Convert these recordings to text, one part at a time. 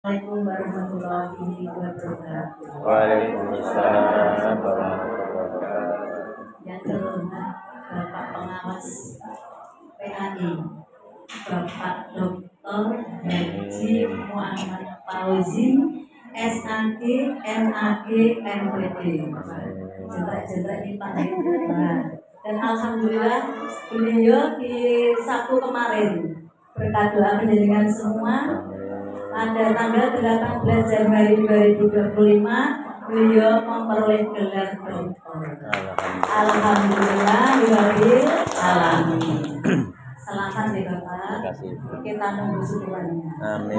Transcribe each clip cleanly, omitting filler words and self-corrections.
Assalamualaikum warahmatullahi wabarakatuh. Waalaikumsalam warahmatullahi wabarakatuh. Yang terhormat Bapak Pengawas PAI, Bapak Dr. Haji Muhammad Fauzi, SAG, MAG, MPD. Jenderal ini Pak. Dan alhamdulillah beliau di Sabtu kemarin berkat doa penjaringan semua pada tanggal 18 Januari 2025 beliau memperoleh gelar doktor. Alhamdulillah Alhamdulillah alamin. Selamat ya Bapak. Kita nunggu syukurannya. Amin.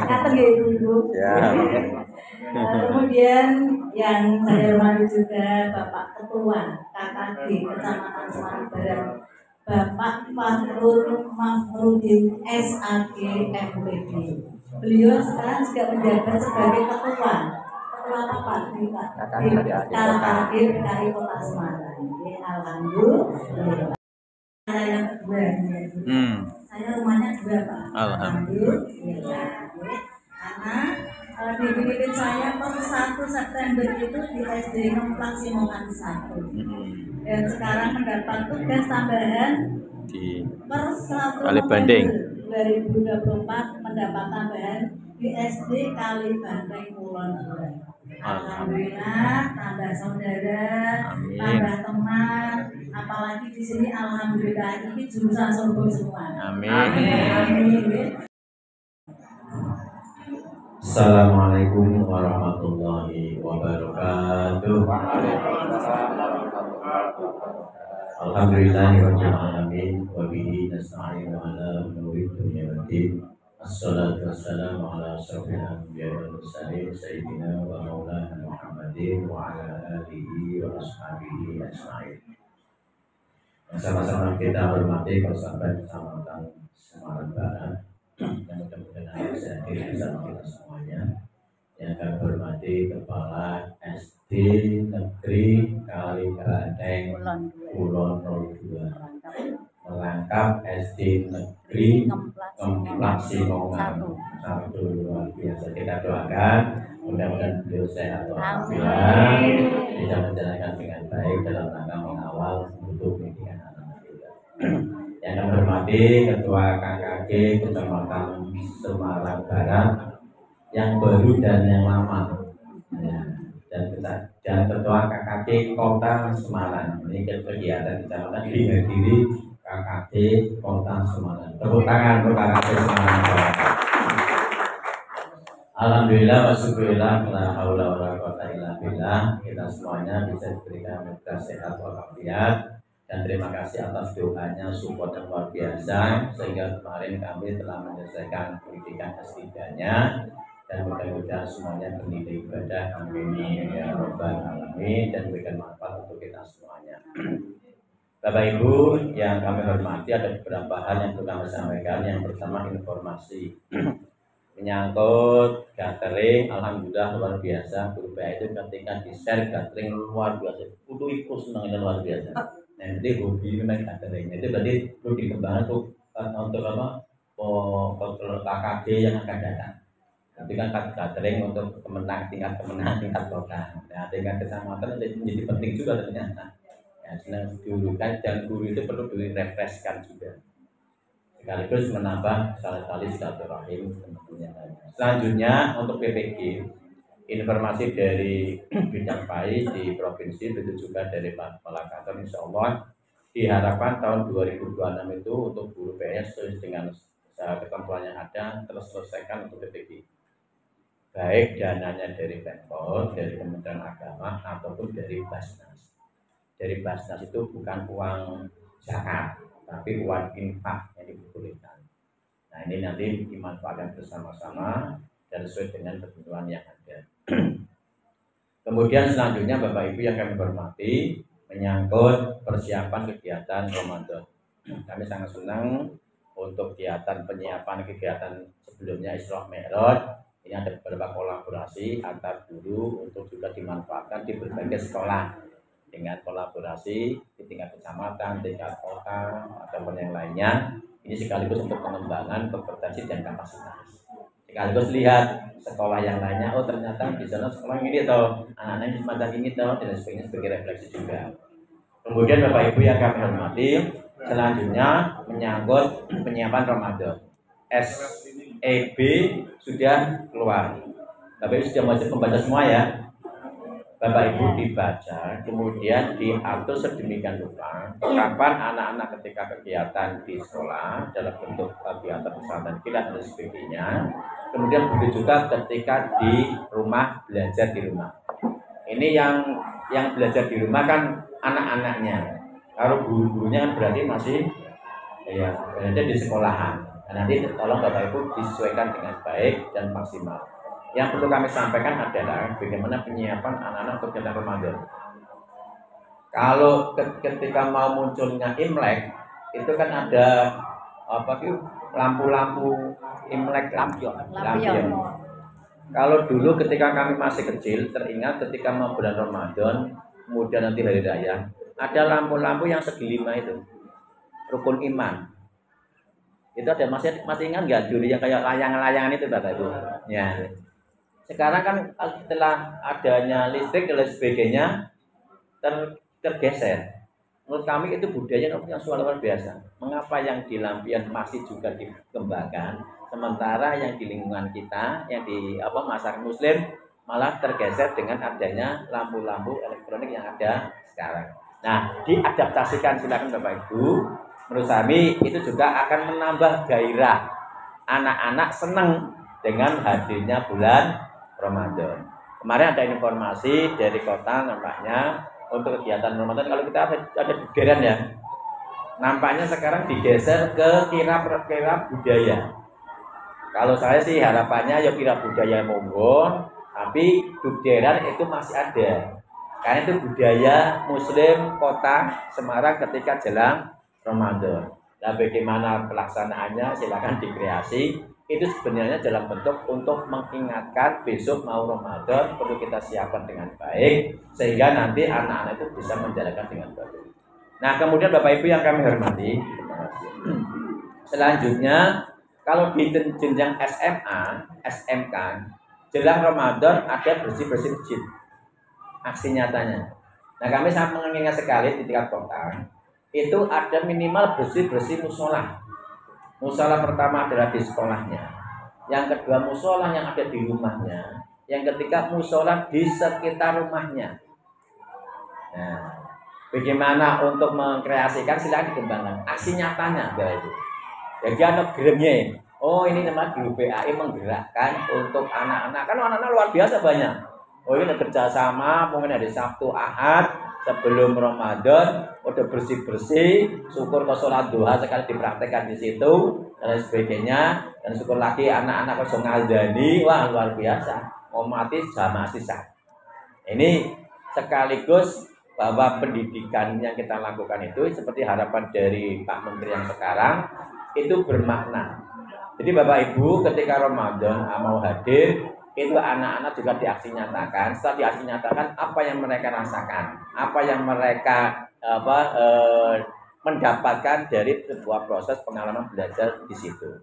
Kata ya Ibu. Ya. Kemudian yang saya hormati juga Bapak Ketua KKG Kecamatan Semarang Barat, Bapak Fahrul Mahmudin SAG MPD. Beliau sekarang juga menjabat sebagai ketua apa Pak? KKG PKI Kota Semarang. Alhamdulillah. Yang kedua, saya rumahnya dua Pak. Alhamdulillah. Karena di saya per 1 September itu di SD Ngemplak Simongan 1. Dan sekarang mendapat tugas tambahan Di per 1 Kali Banding 2024 mendapat tambahan di SD Kali Banding Kulon. Alhamdulillah, tambah saudara, tambah teman, apalagi di sini alhamdulillah ini jurusan surga semua. Amin. Amin. Assalamualaikum warahmatullahi wabarakatuh. Alhamdulillahirabbil alamin wa bihi nasta'inu ala umuri dunya waddin. Assalatu wassalamu ala asyrofil anbiya'i wal mursalin sayyidina wa maulana Muhammadin wa ala alihi wa ashabihi ajma'in. Sama-sama kita hormati para sahabat Kecamatan Semarang Barat yang mudah-mudahan saya bersama kita semuanya. Yang kami hormati Kepala SD Negeri Kali Bandeng Kulon 02, melangkap SD Negeri Ngemplak Simongan 1. Luar biasa, kita doakan mudah-mudahan beliau sehat walafiat, bisa menjalankan dengan baik dalam rangka mengawal untuk pendidikan anak kita. Yang kami hormati Ketua KKG Kecamatan Semarang Barat yang baru dan yang lama, dan Ketua KKG Kota Semarang. Ini kegiatan kecamatan dihadiri KKG Kota Semarang. Tepuk tangan untuk KKG Semarang Barat. Alhamdulillah wa syukurillah la haula wala quwata illa billah. Kita semuanya bisa diberikan mudah sehat walafiat, dan terima kasih atas doanya, support yang luar biasa sehingga kemarin kami telah menyelesaikan pendidikan S3-nya, dan mudah-mudahan semuanya bernilai ibadah. Amin ya rabbal alamin, dan memberikan manfaat untuk kita semuanya. Bapak Ibu yang kami hormati, ada beberapa hal yang perlu kami sampaikan. Yang pertama, informasi menyangkut gathering. Alhamdulillah luar biasa, guru PA itu ketika di-share gathering luar biasa, itu ikut senangnya luar biasa. Nah, jadi hobi memang gathering itu berarti perlu dikembangkan untuk apa? Kontrol KKG yang akan datang. Nanti kan gathering untuk tingkat kemenangan tingkat kota. Nah, tingkat kecamatan menjadi penting juga ternyata. Ya, senang guru kan, dan guru itu perlu direfreshkan juga, sekaligus menambah tali silaturahim tentunya. Selanjutnya untuk PPG, informasi dari bidang PAI di provinsi, begitu juga dari Pak Kepala Kantor, insya Allah diharapkan tahun 2026 itu untuk guru PS dengan ketentuan yang ada terselesaikan untuk PPG, baik dananya dari Pemkot, dari Kementerian Agama ataupun dari Basnas. Dari Basnas itu bukan uang zakat, tapi uang infak yang diperbolehkan. Nah, ini nanti dimanfaatkan bersama-sama dan sesuai dengan ketentuan yang ada. Kemudian selanjutnya Bapak Ibu yang kami hormati, menyangkut persiapan kegiatan Ramadan. Kami sangat senang untuk kegiatan penyiapan kegiatan sebelumnya Isra Mi'raj. Ini ada beberapa kolaborasi antar guru untuk juga dimanfaatkan di berbagai sekolah, dengan kolaborasi di tingkat kecamatan, tingkat kota, ataupun yang lainnya. Ini sekaligus untuk pengembangan kompetensi dan kapasitas. Sekaligus lihat sekolah yang lainnya, oh ternyata di sana sekolah ini atau anak-anak semacam ini atau dan sebagainya sebagai refleksi juga. Kemudian Bapak Ibu yang kami hormati, selanjutnya menyangkut penyiapan Ramadan. SEB sudah keluar. Bapak Ibu sudah wajib membaca semua ya. Bapak Ibu dibaca, kemudian diatur sedemikian rupa kapan anak-anak ketika kegiatan di sekolah dalam bentuk kegiatan pesantren kilat dan sebagainya. Kemudian begitu juga ketika di rumah, belajar di rumah. Ini yang belajar di rumah kan anak-anaknya. Kalau guru-gurunya kan berarti masih ya berada di sekolahan. Nah, nanti tolong Bapak Ibu disesuaikan dengan baik dan maksimal. Yang perlu kami sampaikan adalah bagaimana penyiapan anak-anak untuk kegiatan Ramadan. Kalau ketika mau munculnya Imlek, itu kan ada lampu-lampu Imlek, lampion. Kalau dulu ketika kami masih kecil, teringat ketika mau bulan Ramadan, kemudian nanti hari raya, ada lampu-lampu yang segi 5 itu, rukun iman. Itu ada masih ingat nggak dulu yang kayak layangan-layangan itu Bapak Ibu? Ya. Sekarang kan setelah adanya listrik dan sebagainya tergeser. Menurut kami itu budaya yang luar biasa. Mengapa yang di lampion masih juga dikembangkan, sementara yang di lingkungan kita, yang di masyarakat Muslim malah tergeser dengan adanya lampu-lampu elektronik yang ada sekarang. Nah, diadaptasikan silakan Bapak Ibu. Menurut kami itu juga akan menambah gairah anak-anak senang dengan hadirnya bulan Ramadan. Kemarin ada informasi dari kota nampaknya untuk kegiatan Ramadan kalau kita ada dugeran ya. Nampaknya sekarang digeser ke kirap budaya. Kalau saya sih harapannya ya kirap budaya monggo, tapi dugeran itu masih ada. Karena itu budaya Muslim kota Semarang ketika jelang Ramadan. Nah, bagaimana pelaksanaannya silakan dikreasi. Itu sebenarnya dalam bentuk untuk mengingatkan besok mau Ramadan perlu kita siapkan dengan baik sehingga nanti anak-anak itu bisa menjalankan dengan baik. Nah, kemudian Bapak Ibu yang kami hormati, selanjutnya kalau di jenjang SMA, SMK, jelang Ramadan ada bersih-bersih masjid. Aksi nyatanya. Nah, kami sangat mengingat sekali di tingkat kota itu ada minimal bersih-bersih musola. Musola pertama adalah di sekolahnya, yang kedua musola yang ada di rumahnya, yang ketiga musola di sekitar rumahnya. Nah, bagaimana untuk mengkreasikan silakan dikembangkan. Aksi nyatanya itu. Jadi anak geremnya. Oh, ini nama guru PAI menggerakkan untuk anak-anak. Kan anak-anak luar biasa banyak. Oh, ini kerjasama mungkin hari Sabtu Ahad sebelum Ramadan udah bersih-bersih, syukur ke sholat duha sekali dipraktekkan di situ dan sebagainya, dan syukur lagi anak-anak kosong ngazani, wah luar biasa, mau mati sama sisa. Ini sekaligus bahwa pendidikan yang kita lakukan itu seperti harapan dari Pak Menteri yang sekarang itu bermakna. Jadi Bapak Ibu ketika Ramadan mau hadir itu anak-anak juga diaksi nyatakan. Setelah diaksi nyatakan apa yang mereka rasakan, apa yang mereka mendapatkan dari sebuah proses pengalaman belajar di situ.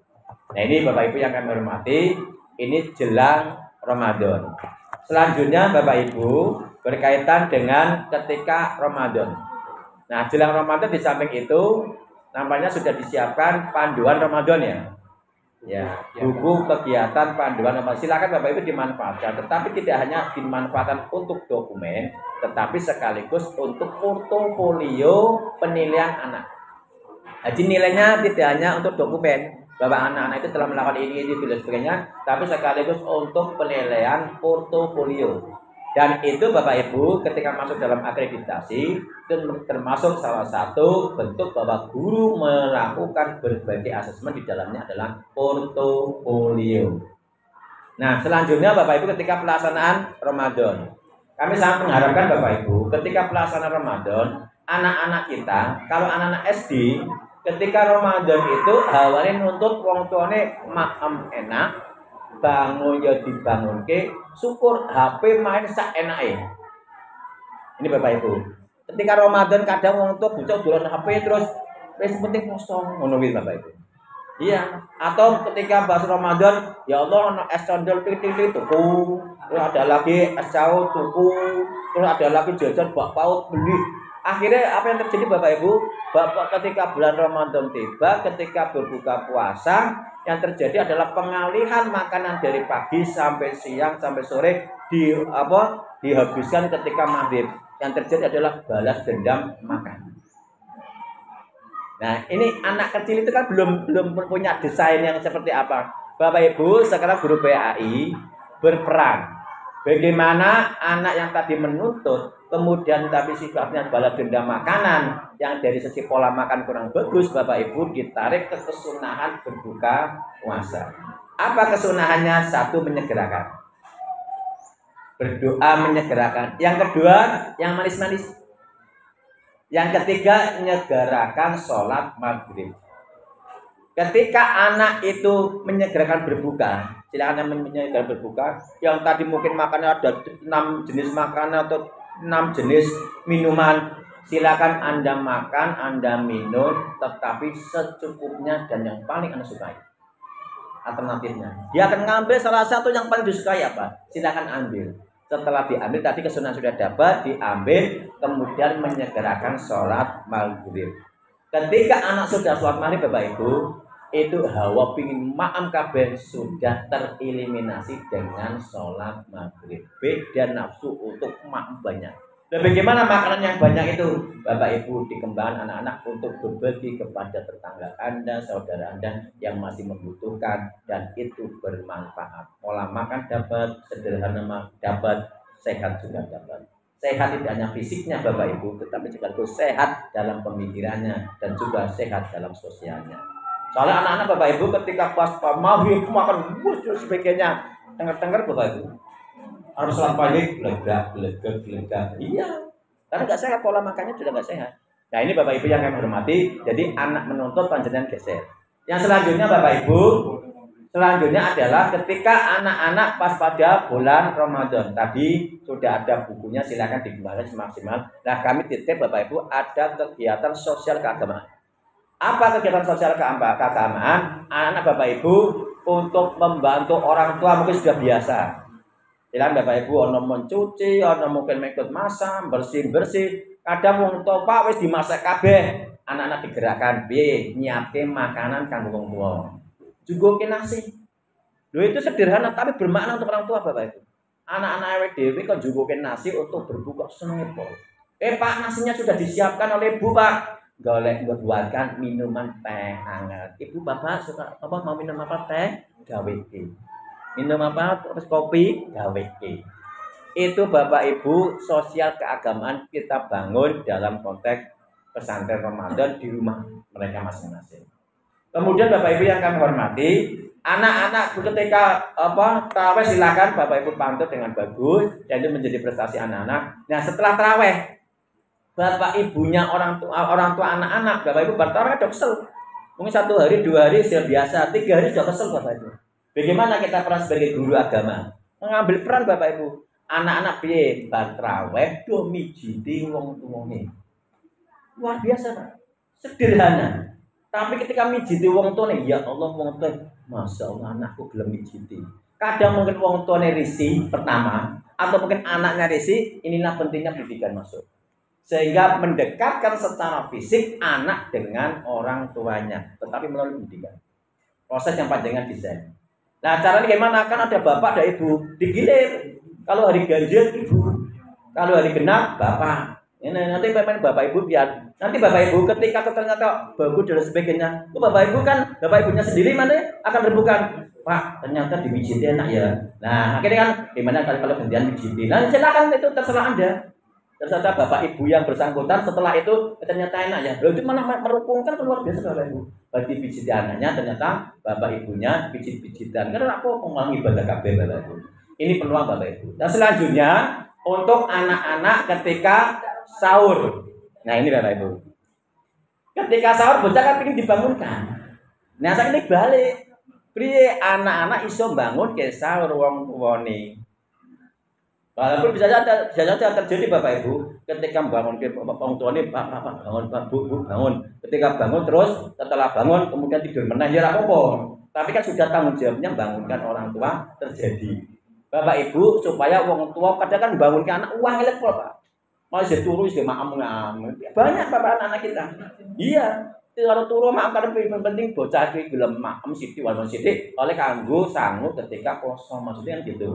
Nah, ini Bapak Ibu yang kami hormati, ini jelang Ramadan. Selanjutnya Bapak Ibu berkaitan dengan ketika Ramadan. Nah, jelang Ramadan di samping itu nampaknya sudah disiapkan panduan Ramadan ya. Ya, buku kegiatan panduan Ramadan. Silakan Bapak Ibu dimanfaatkan, tetapi tidak hanya dimanfaatkan untuk dokumen, tetapi sekaligus untuk portofolio penilaian anak. Jadi nilainya tidak hanya untuk dokumen, bahwa anak-anak itu telah melakukan ini dan sebagainya, tapi sekaligus untuk penilaian portofolio. Dan itu Bapak Ibu ketika masuk dalam akreditasi itu termasuk salah satu bentuk bahwa guru melakukan berbagai asesmen di dalamnya adalah portofolio. Nah, selanjutnya Bapak Ibu ketika pelaksanaan Ramadan, kami sangat mengharapkan Bapak Ibu ketika pelaksanaan Ramadan, anak-anak kita, kalau anak-anak SD ketika Ramadan itu awalnya nuntut wong tuane makan enak, bangun ya dibangun ke, syukur HP main sak enake. Ini Bapak Ibu. Ketika Ramadan kadang wong tua bocah dolan HP terus wis penting kosong ngono kuwi Bapak Ibu. Iya, atau ketika bahas Ramadan, ya Allah ono es cendol titik tuku, terus ada lagi es caut tuku, terus ada lagi jajan bak paut beli. Akhirnya apa yang terjadi Bapak Ibu? Bapak ketika bulan Ramadan tiba, ketika berbuka puasa, yang terjadi adalah pengalihan makanan dari pagi sampai siang sampai sore dihabiskan ketika maghrib. Yang terjadi adalah balas dendam makan. Nah, ini anak kecil itu kan belum punya desain yang seperti apa. Bapak Ibu, sekarang guru PAI berperan. Bagaimana anak yang tadi menuntut, kemudian tapi sifatnya balas dendam makanan, yang dari sisi pola makan kurang bagus, Bapak Ibu ditarik ke kesunahan berbuka puasa. Apa kesunahannya? Satu, menyegerakan. Berdoa menyegerakan. Yang kedua, yang manis-manis. Yang ketiga, menyegerakan sholat maghrib. Ketika anak itu menyegerakan berbuka, silakan menyegerakan berbuka. Yang tadi mungkin makannya ada 6 jenis makanan atau 6 jenis minuman, silakan Anda makan, Anda minum, tetapi secukupnya dan yang paling Anda sukai. Alternatifnya, dia akan ngambil salah satu yang paling disukai apa? Silakan ambil. Setelah diambil tadi kesunahan sudah dapat, diambil, kemudian menyegerakan sholat maghrib. Ketika anak sudah sholat maghrib Bapak Ibu, itu hawa pingin maam kabeh sudah tereliminasi dengan sholat maghrib. Beda nafsu untuk maam banyak. Dan bagaimana makanan yang banyak itu? Bapak Ibu dikembangkan anak-anak untuk berbagi kepada tetangga Anda, saudara Anda yang masih membutuhkan, dan itu bermanfaat. Pola makan dapat, sederhana dapat, sehat juga dapat. Sehat tidak hanya fisiknya Bapak Ibu, tetapi sekaligus sehat dalam pemikirannya dan juga sehat dalam sosialnya. Soalnya anak-anak Bapak Ibu ketika pas maghrib makan dan sebagainya, dengar-dengar Bapak Ibu harus sholat pagi lega. Iya, karena nggak sehat, pola makannya sudah nggak sehat. Nah ini Bapak Ibu yang kami hormati. Jadi anak menuntut panjenengan geser. Yang selanjutnya Bapak Ibu, selanjutnya adalah ketika anak-anak pas pada bulan Ramadan tadi sudah ada bukunya, silakan digunakan semaksimal. Nah kami titip Bapak Ibu ada kegiatan sosial keagamaan. Apa kegiatan sosial keagamaan? Anak-anak Bapak Ibu untuk membantu orang tua mungkin sudah biasa. Silakan Bapak Ibu ono mencuci, ono mungkin mengikut masak, bersih. Kadang wong tua Pak wis dimasak kabeh. Anak-anak digerakkan piye nyiapke makanan kanggo wong tua. Jugoke nasi. Lho itu sederhana tapi bermakna untuk orang tua Bapak Ibu. Anak-anak awake dhewe kok jugoke nasi untuk berbuka senenge po. Pak nasinya sudah disiapkan oleh Ibu Pak. Golek buatkan minuman teh hangat. Ibu Bapak suka apa mau minum apa teh? Gawe minum apa terus kopi gawe. Itu Bapak Ibu sosial keagamaan kita bangun dalam konteks pesantren Ramadan di rumah mereka masing-masing. Kemudian Bapak Ibu yang kami hormati, anak-anak ketika tarawih silakan Bapak Ibu pantau dengan bagus, dan itu menjadi prestasi anak-anak. Nah setelah tarawih Bapak Ibunya orang tua anak-anak, Bapak Ibu bertarawih udah kesel. Mungkin 1 hari 2 hari sudah biasa, 3 hari sudah kesel Bapak Ibu. Bagaimana kita peran sebagai guru agama? Mengambil peran Bapak Ibu. Anak-anak piye bar traweh do mijiti wong tuane. Luar biasa, Pak. Sederhana. Tapi ketika mijiti wong tuane, ya Allah wong tuane, masyaallah anakku gelem mijiti. Kadang mungkin wong tuane risih pertama, atau mungkin anaknya risih, inilah pentingnya pendidikan masuk. Sehingga mendekatkan secara fisik anak dengan orang tuanya, tetapi melalui pendidikan. Proses yang panjangnya desain. Nah caranya gimana? Kan ada bapak, ada ibu, digilir. Kalau hari ganjil ibu, kalau hari genap bapak. Ini nanti bapak ibu biar nanti bapak ibu ketika ternyata bagus dan sebagainya, bapak ibu kan bapak ibunya sendiri mana akan rebukan. Pak ternyata dipijiti enak ya. Nah akhirnya kan gimana kalau gantian pijiti? Nah silakan itu terserah Anda. Ternyata bapak ibu yang bersangkutan setelah itu ternyata enak ya. Lalu itu malah merupungkan luar biasa bapak ibu. Bagi pijit anaknya ternyata bapak ibunya pijit-pijitan. Karena aku ngomong ibadah kabeh bapak ibu. Ini peluang bapak ibu. Dan selanjutnya untuk anak-anak ketika sahur. Nah ini bapak ibu. Ketika sahur bocah kan ingin dibangunkan. Nah saya ini balik. Priye anak-anak iso bangun ke sahur wong tuwane. Walaupun bisa saja terjadi Bapak Ibu ketika bangun orang tua ini Pak bangun Pak Bu bangun, ketika bangun terus setelah bangun kemudian tidur meneh ya apa-apa. Tapi kan sudah tanggung jawabnya bangunkan orang tua terjadi. Bapak Ibu supaya orang tua kadang kan bangunkan anak uang elektrol Pak. Masih turu sih maam. Banyak bapak anak kita. Iya. Kalau turu maam kan penting bocah iki gelem maem sithik walaupun sithik oleh kanggo sangu ketika kosong maksudnya kan gitu.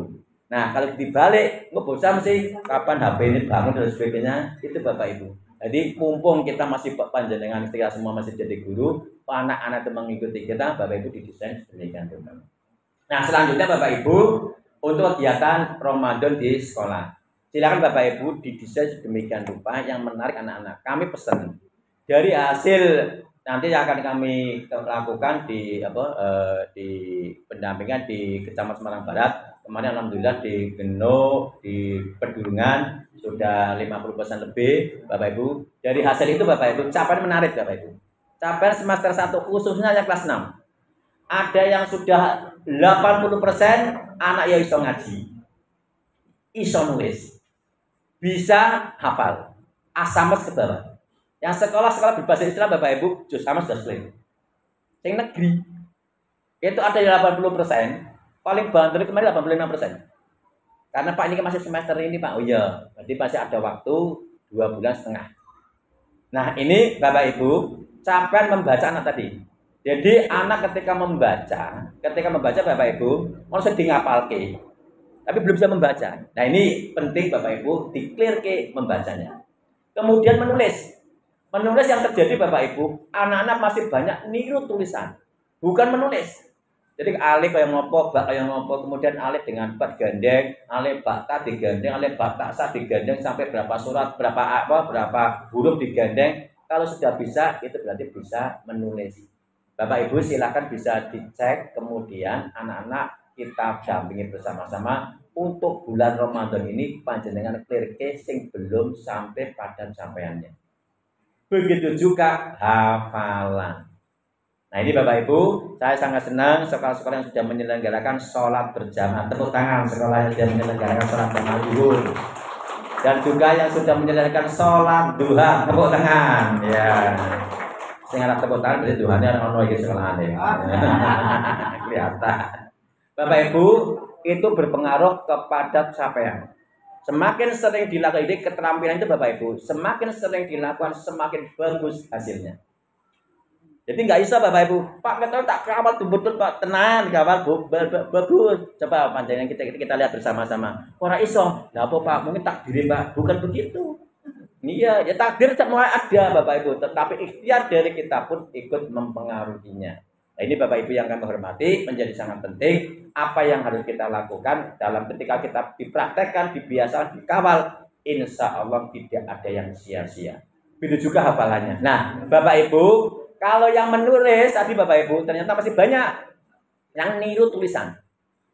Nah, kalau dibalik, bocah mesti kapan HP ini bangun dan sebagainya, itu Bapak Ibu. Jadi mumpung kita masih panjenengan ketika semua masih jadi guru, anak-anak itu mengikuti kita, Bapak Ibu didesain demikian rupa. Nah, selanjutnya Bapak Ibu untuk kegiatan Ramadan di sekolah. Silakan Bapak Ibu didesain sedemikian rupa yang menarik anak-anak. Kami pesan dari hasil nanti akan kami lakukan di di pendampingan di Kecamatan Semarang Barat. Kemarin alhamdulillah di Geno, di Pedurungan sudah 50% lebih Bapak Ibu. Dari hasil itu Bapak Ibu, capaian menarik Bapak Ibu. Capaian semester 1 khususnya yang kelas 6. Ada yang sudah 80% anak yang iso ngaji. Iso nulis. Bisa hafal. Asames ke bawah. Yang sekolah berbahasa Islam Bapak Ibu, juz sama sudah selesai. Yang negeri itu ada yang 80%. Paling banter kemarin 85%. Karena Pak ini kan masih semester ini Pak. Oh iya, berarti masih ada waktu 2,5 bulan. Nah ini Bapak Ibu, capaian membaca anak tadi. Jadi anak ketika membaca Bapak Ibu, harus ngapalke. Tapi belum bisa membaca. Nah ini penting Bapak Ibu, di-clear ke membacanya. Kemudian menulis. Menulis yang terjadi Bapak Ibu, anak-anak masih banyak niru tulisan. Bukan menulis. Jadi alif yang ngopo, bak yang ngopo, kemudian alif dengan bat gandeng, alif bakta digandeng, alif bakta sa digandeng sampai berapa surat, berapa huruf digandeng. Kalau sudah bisa, itu berarti bisa menulis. Bapak Ibu silakan bisa dicek, kemudian anak-anak kita dampingi bersama-sama untuk bulan Ramadan ini panjenengan clear case yang belum sampai pada sampaiannya. Begitu juga hafalan. Nah ini Bapak Ibu, saya sangat senang sekolah-sekolah yang sudah menyelenggarakan sholat berjamaah. Tepuk tangan sekolah yang sudah menyelenggarakan sholat berjamaah zuhur. Dan juga yang sudah menyelenggarakan sholat duha. Tepuk tangan. Ya. Sehingga tepuk tangan berarti duhanya orang lagi sekolahan ya. Kelihatan. Bapak Ibu, itu berpengaruh kepada capaian. Semakin sering dilakukan ini keterampilan itu Bapak Ibu, semakin sering dilakukan semakin bagus hasilnya. Jadi nggak bisa Bapak Ibu, Pak kita tak kawal tuh betul Pak, tenang kawal bagus. Coba panjangan kita lihat bersama-sama. Orang iso, nggak apa Pak, mungkin takdir Pak, bukan begitu. Iya, ya takdir semua ada Bapak Ibu, tetapi ikhtiar dari kita pun ikut mempengaruhinya. Nah ini Bapak Ibu yang kami hormati, menjadi sangat penting apa yang harus kita lakukan dalam ketika kita dipraktekkan, dibiasakan, dikawal, insya Allah tidak ada yang sia-sia. Begitu juga hafalannya. Nah Bapak Ibu, kalau yang menulis tadi Bapak Ibu ternyata masih banyak yang niru tulisan.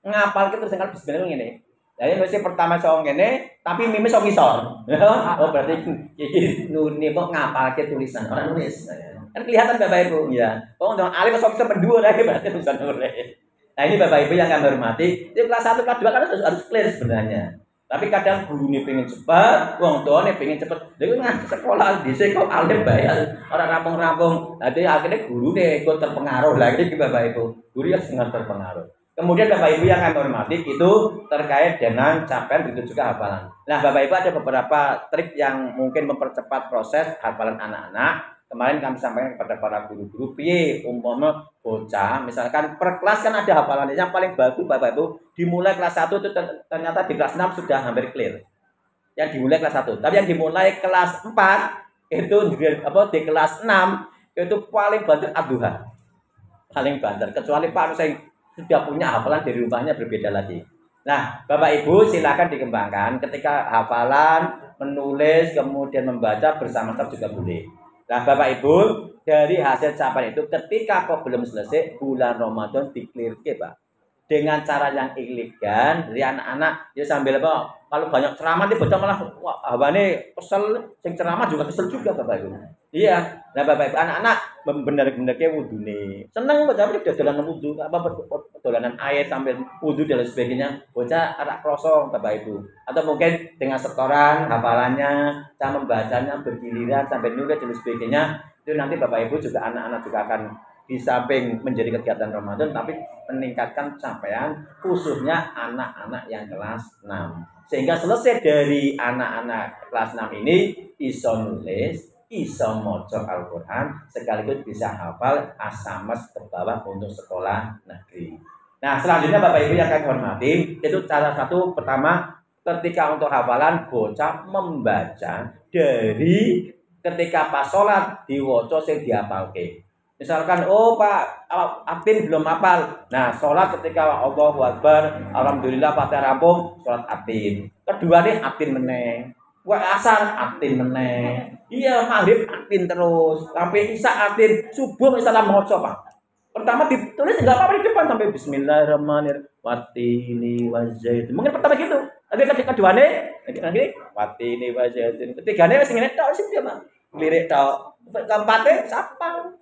Ngapal kita dengan bismillah ini. Jadi nulisnya pertama song ini, tapi mimi song isor. Oh berarti ini kok ngapal kita tulisan orang nulis. Kan kelihatan Bapak Ibu ya. Oh untuk alif song bisa berdua lagi berarti tulisan nulis. Nah ini Bapak Ibu yang kami hormati. Di kelas 1 kelas 2 kan harus clear sebenarnya. Tapi kadang guru ini pengen cepat, wong tua ini pengen cepat. Jadi sekolah di sini kok alif bayar orang rampung-rampung. Jadi akhirnya guru nih ikut terpengaruh lagi ke Bapak Ibu. Guru yang sangat terpengaruh. Kemudian Bapak Ibu yang kami hormati itu terkait dengan capaian begitu juga hafalan. Nah Bapak Ibu ada beberapa trik yang mungkin mempercepat proses hafalan anak-anak. Kemarin kami sampaikan kepada para guru-guru, piye umpama bocah, misalkan per kelas kan ada hafalannya. Yang paling bagus Bapak Ibu, dimulai kelas 1 itu ternyata di kelas 6 sudah hampir clear. Yang dimulai kelas 1. Tapi yang dimulai kelas 4 itu di kelas 6 itu paling banter ad-duha. Paling banter, kecuali Pak saya sudah punya hafalan dari rumahnya berbeda lagi. Nah, Bapak Ibu silakan dikembangkan ketika hafalan, menulis, kemudian membaca bersama-sama juga boleh. Nah Bapak Ibu, dari hasil capaian itu ketika kok belum selesai bulan Ramadan di-clear-ke Pak. Dengan cara yang elegan, dari anak-anak ya sambil apa? Kalau banyak ceramah nih bocah malah wah abane kesel, sing ceramah juga kesel juga Bapak Ibu. Iya, nah bapak ibu anak-anak bener-bener ke wudune. Seneng kok tapi udah dolanan wudu, apa dolanan air sambil wudu dan lain sebagainya. Bocah anak krosong bapak ibu. Atau mungkin dengan setoran hafalannya, cara membacanya bergiliran sampai nulis dan lain sebagainya. Itu nanti bapak ibu juga anak-anak juga akan di samping menjadi kegiatan Ramadan tapi meningkatkan capaian khususnya anak-anak yang kelas 6. Sehingga selesai dari anak-anak kelas 6 ini iso nulis, iso maca Al-Qur'an, sekaligus bisa hafal asamas ke bawah untuk sekolah negeri. Nah, selanjutnya Bapak Ibu yang kami hormati, itu cara satu pertama ketika untuk hafalan bocah membaca dari ketika pas sholat diwaca sing dihafalke. Misalkan, oh Pak, Atin belum hafal. Nah, sholat ketika Allahu Akbar, Alhamdulillah Fatihah rampung, sholat Atin. Kedua nih Atin meneng. Wah asar Atin meneng. Iya, maghrib Atin terus. Sampai isya Atin, subuh salam maca, Pak. Pertama ditulis enggak apa-apa di depan sampai bismillahirrahmanirrahim. Watini wazaitun. Mungkin pertama gitu. Tapi kedua nih, lagi watini wazaitun. Ketiganya wis ngene tok sih dia, Pak. Lirik tok. Keempatnya siapa?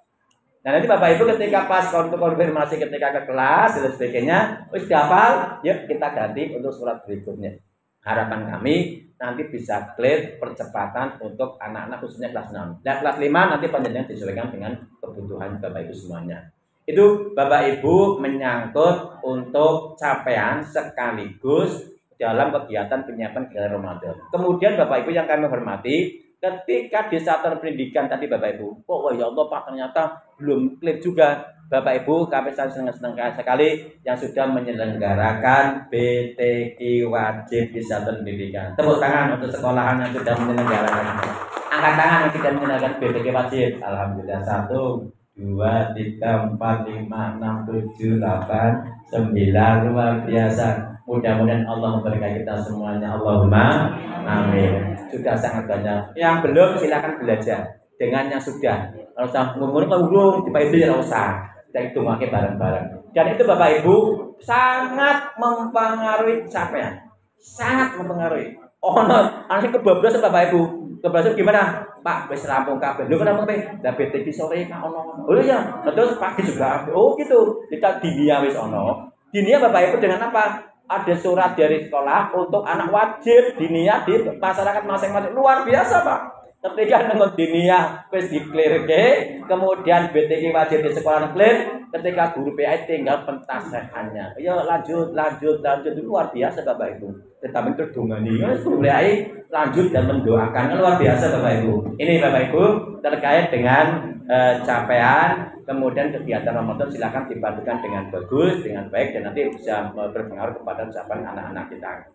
Nah nanti Bapak Ibu ketika pas konfirmasi ketika ke kelas dan sebagainya, wis dihafal, yuk kita ganti untuk surat berikutnya. Harapan kami nanti bisa clear percepatan untuk anak-anak khususnya kelas 6. Dan kelas 5 nanti panjangnya disesuaikan dengan kebutuhan Bapak Ibu semuanya. Itu Bapak Ibu menyangkut untuk capaian sekaligus dalam kegiatan penyiapan kegiatan Ramadan. Kemudian Bapak Ibu yang kami hormati, ketika di satuan pendidikan tadi Bapak Ibu, kok ya Allah Pak ternyata belum clear juga. Bapak Ibu kami sangat senang sekali yang sudah menyelenggarakan BTQ wajib di satuan pendidikan. Tepuk tangan untuk sekolahan yang sudah menyelenggarakan. Angkat tangan yang sudah menyelenggarakan BTQ wajib. Alhamdulillah 1, 2, 3, 4, 5, 6, 7, 8, 9 luar biasa. Mudah-mudahan Allah memberkahi kita semuanya. Allahumma amin. Sudah sangat banyak. Yang belum silakan belajar dengan yang sudah. Kalau usah ngomong di Pak Ibu ya usah. Kita itu pakai bareng-bareng. Dan itu Bapak Ibu sangat mempengaruhi capaian. Sangat mempengaruhi. Oh no, anak kebablasan Bapak Ibu. Kebablasan gimana? Pak, wis rampung kabeh. Lho kenapa Pak? Lah BTQ sore kan ono. Oh iya, terus pagi juga. Oh gitu. Kita dinia wis ono. Dinia Bapak Ibu dengan apa? Ada surat dari sekolah untuk anak wajib dinia di masyarakat masing-masing. Luar biasa Pak. Ketika nengok dinia wis diklirke, kemudian BTQ wajib di sekolah clear, ketika guru PI tinggal pentasahannya. Ayo lanjut luar biasa Bapak Ibu. Tetapi itu dongani guru PI lanjut dan mendoakan luar biasa Bapak Ibu. Ini Bapak Ibu terkait dengan capaian kemudian kegiatan Ramadan silakan dipadukan dengan bagus, dengan baik dan nanti bisa berpengaruh kepada capaian anak-anak kita.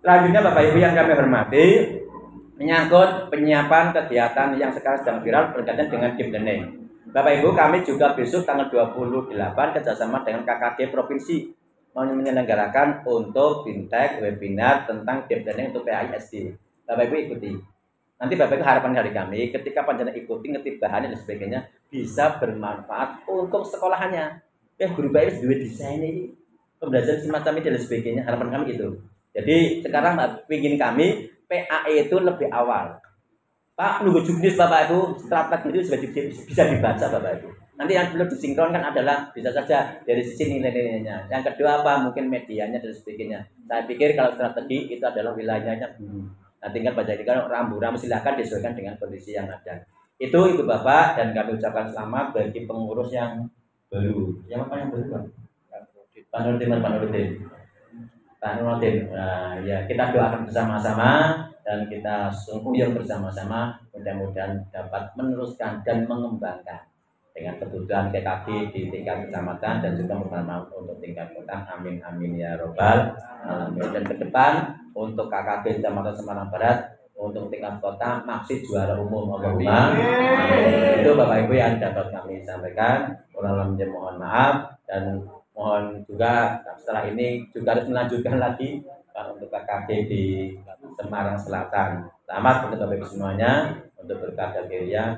Selanjutnya Bapak Ibu yang kami hormati, menyangkut penyiapan kegiatan yang sekarang sedang viral berkaitan dengan deep learning. Bapak Ibu kami juga besok tanggal 28 kerjasama dengan KKG Provinsi menyelenggarakan untuk fintech webinar tentang deep learning untuk PAISD. Bapak Ibu ikuti. Nanti Bapak Ibu harapan dari kami ketika panjenengan ikuti ngerti bahannya dan sebagainya bisa bermanfaat untuk sekolahannya. Guru PAI dua desain ini pembelajaran semacam ini dan sebagainya. Harapan kami itu. Jadi sekarang ingin kami PAE itu lebih awal. Pak, nunggu juknis Bapak Ibu, strategi itu sudah bisa dibaca Bapak Ibu. Nanti yang perlu disinkronkan adalah bisa saja dari sisi nilai-nilainya. Yang kedua apa? Mungkin medianya dan sebagainya. Saya pikir kalau strategi itu adalah wilayahnya guru. Nah, tinggal baca kalau rambu-rambu silakan disesuaikan dengan kondisi yang ada. Itu Ibu Bapak dan kami ucapkan selamat bagi pengurus yang baru. Yang apa yang baru? Pak Nurdin. Nah, ya kita doakan bersama-sama dan kita sungguh bersama-sama mudah-mudahan dapat meneruskan dan mengembangkan dengan kebutuhan KKG di tingkat kecamatan dan juga bermanfaat untuk tingkat kota. Amin amin ya robbal alamin. Dan ke depan untuk KKG Kecamatan Semarang Barat untuk tingkat kota maksud juara umum Allahumma amin. Itu Bapak Ibu yang dapat kami sampaikan. Mohon maaf dan mohon juga setelah ini juga harus melanjutkan lagi untuk KKG di Semarang Selatan. Selamat untuk Bapak Ibu semuanya, untuk berkah dan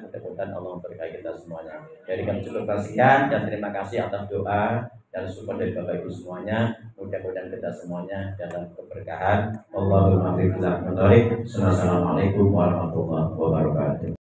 mudah-mudahan Allah memberkahi kita semuanya. Jadi kami cukupkan sekian dan terima kasih atas doa dan support dari Bapak Ibu semuanya. Mudah-mudahan kita semuanya dalam keberkahan. Allahumma Assalamualaikum warahmatullahi wabarakatuh.